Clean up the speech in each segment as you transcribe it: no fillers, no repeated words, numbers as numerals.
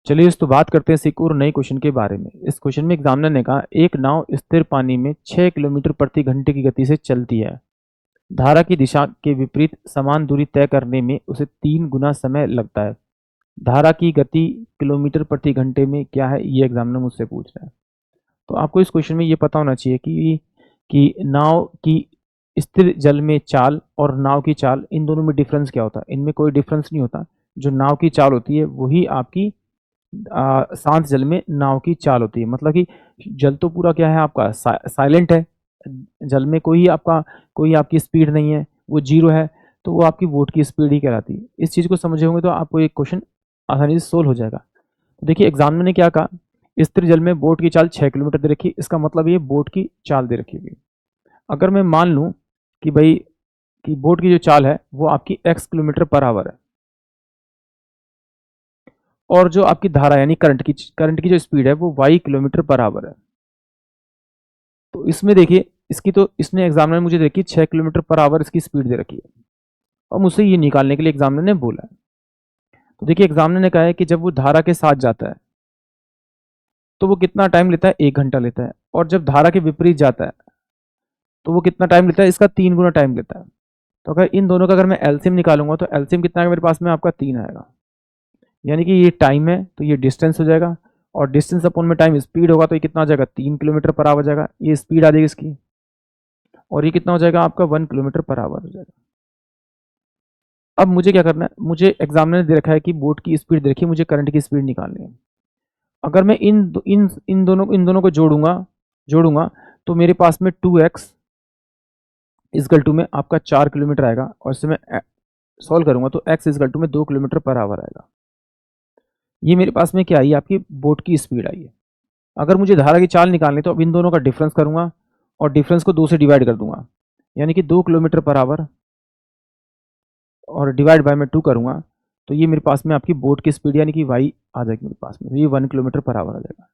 चलिए इस तो बात करते हैं एक और नए क्वेश्चन के बारे में। इस क्वेश्चन में एग्जामिनर ने कहा एक नाव स्थिर पानी में 6 किलोमीटर प्रति घंटे की गति से चलती है। धारा की दिशा के विपरीत समान दूरी तय करने में उसे 3 गुना समय लगता है। धारा की गति किलोमीटर प्रति घंटे में क्या है, ये एग्जामिनर मुझसे पूछ रहा है। तो आपको इस क्वेश्चन में ये पता होना चाहिए कि नाव की स्थिर जल में चाल और नाव की चाल, इन दोनों में डिफरेंस क्या होता है। इनमें कोई डिफरेंस नहीं होता। जो नाव की चाल होती है वही आपकी शांत जल में नाव की चाल होती है। मतलब कि जल तो पूरा क्या है आपका साइलेंट है, जल में कोई आपकी स्पीड नहीं है, वो जीरो है, तो वो आपकी बोट की स्पीड ही कहलाती है। इस चीज़ को समझे होंगे तो आपको एक क्वेश्चन आसानी से सोल्व हो जाएगा। तो देखिए एग्जामिनर ने क्या कहा, स्थिर जल में बोट की चाल 6 किलोमीटर दे रखी है। इसका मतलब ये बोट की चाल दे रखी होगी। अगर मैं मान लूँ कि भाई कि बोट की जो चाल है वो आपकी x किलोमीटर पर आवर है, और जो आपकी धारा यानी करंट की जो स्पीड है वो y किलोमीटर पर आवर है। तो इसमें देखिए इसकी तो इसने एग्जामिनर मुझे देखी 6 किलोमीटर पर आवर इसकी स्पीड दे रखी है, और मुझसे ये निकालने के लिए एग्जामिनर ने बोला है। तो देखिए एग्जामिनर ने कहा है कि जब वो धारा के साथ जाता है तो वो कितना टाइम लेता है, 1 घंटा लेता है। और जब धारा के विपरीत जाता है तो वो कितना टाइम लेता है, इसका 3 गुना टाइम लेता है। तो अगर इन दोनों का अगर मैं एलसीएम निकालूंगा तो एलसीएम कितना आएगा मेरे पास में, आपका 3 आएगा। यानी कि ये टाइम है तो ये डिस्टेंस हो जाएगा, और डिस्टेंस अपॉन में टाइम स्पीड होगा तो ये कितना हो जाएगा, 3 किलोमीटर पर आवर जाएगा। ये स्पीड आ जाएगी इसकी, और ये कितना हो जाएगा आपका 1 किलोमीटर पर आवर हो जाएगा। अब मुझे क्या करना है, मुझे एग्जामिनर ने दे रखा है कि बोट की स्पीड देखिए, मुझे करंट की स्पीड निकालनी है। अगर मैं इन दोनों को जोड़ूंगा तो मेरे पास में 2x इजकल टू में आपका 4 किलोमीटर आएगा, और इससे मैं सॉल्व करूंगा तो x इजकल टू में 2 किलोमीटर पर आवर आएगा। ये मेरे पास में क्या आई, आपकी बोट की स्पीड आई है। अगर मुझे धारा की चाल निकालनी तो अब इन दोनों का डिफरेंस करूंगा, और डिफरेंस को 2 से डिवाइड कर दूंगा, यानी कि 2 किलोमीटर पर आवर, और डिवाइड बाय में 2 करूंगा तो ये मेरे पास में आपकी बोट की स्पीड यानी कि वाई आ जाएगी मेरे पास में, तो ये 1 किलोमीटर पर आवर आ जाएगा।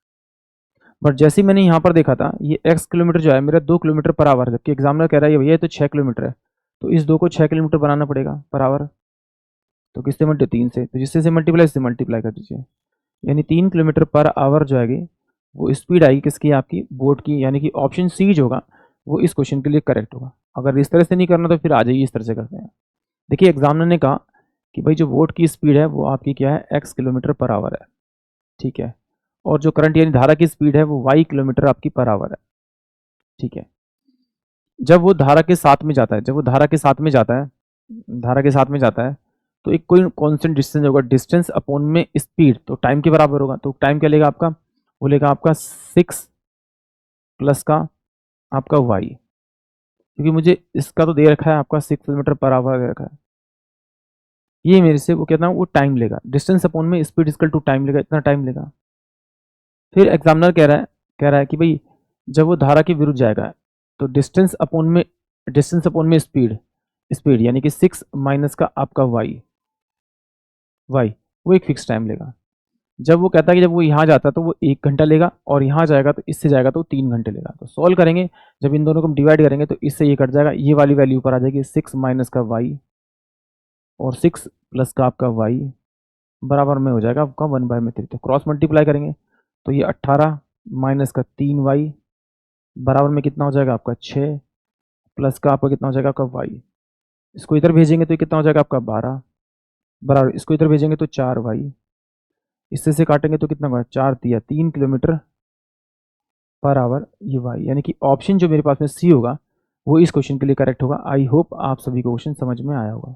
बट जैसे ही मैंने यहाँ पर देखा था ये x किलोमीटर जो है मेरा 2 किलोमीटर पर आवर है, जबकि एग्जामिनर कह रहा है भैया ये तो 6 किलोमीटर है, तो इस 2 को 6 किलोमीटर बनाना पड़ेगा पर आवर। तो किससे मल्टी 3 से, तो जिससे से मल्टीप्लाई इससे मल्टीप्लाई कर दीजिए, यानी 3 किलोमीटर पर आवर जो आएगी वो स्पीड आएगी किसकी, आपकी बोट की। यानी कि ऑप्शन सी जो होगा वो इस क्वेश्चन के लिए करेक्ट होगा। अगर इस तरह से नहीं करना तो फिर आ जाइए इस तरह से करते हैं। देखिए एग्जामिनर ने कहा कि भाई जो बोट की स्पीड है वो आपकी क्या है, x किलोमीटर पर आवर है, ठीक है। और जो करंट यानी धारा की स्पीड है वो y किलोमीटर आपकी पर आवर है, ठीक है। जब वो धारा के साथ में जाता है, धारा के साथ में जाता है तो एक कोई कांस्टेंट डिस्टेंस होगा, डिस्टेंस अपॉन में स्पीड, तो टाइम के बराबर होगा। तो टाइम क्या लेगा आपका, वो लेगा आपका 6 प्लस का आपका y, क्योंकि मुझे इसका तो दे रखा है आपका 6 किलोमीटर पर आवर दे रखा है। ये मेरे से वो कहता है वो टाइम लेगा, डिस्टेंस अपॉन में स्पीड इक्वल टू टाइम लेगा, इतना टाइम लेगा। फिर एग्जामिनर कह रहा है कि भाई जब वो धारा के विरुद्ध जाएगा तो डिस्टेंस अपॉन में स्पीड यानी कि 6 माइनस का आपका वाई वो एक फिक्स टाइम लेगा। जब वो कहता है कि जब वो यहाँ जाता है तो वो 1 घंटा लेगा, और यहाँ जाएगा तो इससे जाएगा तो 3 घंटे लेगा। तो सॉल्व करेंगे, जब इन दोनों को हम डिवाइड करेंगे तो इससे ये कट जाएगा, ये वाली वैल्यू ऊपर आ जाएगी, 6 माइनस का वाई और 6 प्लस का आपका वाई बराबर में हो जाएगा आपका 1/3। तो क्रॉस मल्टीप्लाई करेंगे तो ये 18 माइनस का 3y बराबर में कितना हो जाएगा आपका 6 प्लस का आपका कितना हो जाएगा आपका y। इसको इधर भेजेंगे तो ये कितना हो जाएगा आपका 12 बराबर, इसको इधर भेजेंगे तो 4y, इससे से काटेंगे तो कितना होगा 4 तिया 3 किलोमीटर पर आवर ये y। यानी कि ऑप्शन जो मेरे पास में सी होगा वो इस क्वेश्चन के लिए करेक्ट होगा। आई होप आप सभी को क्वेश्चन समझ में आया होगा।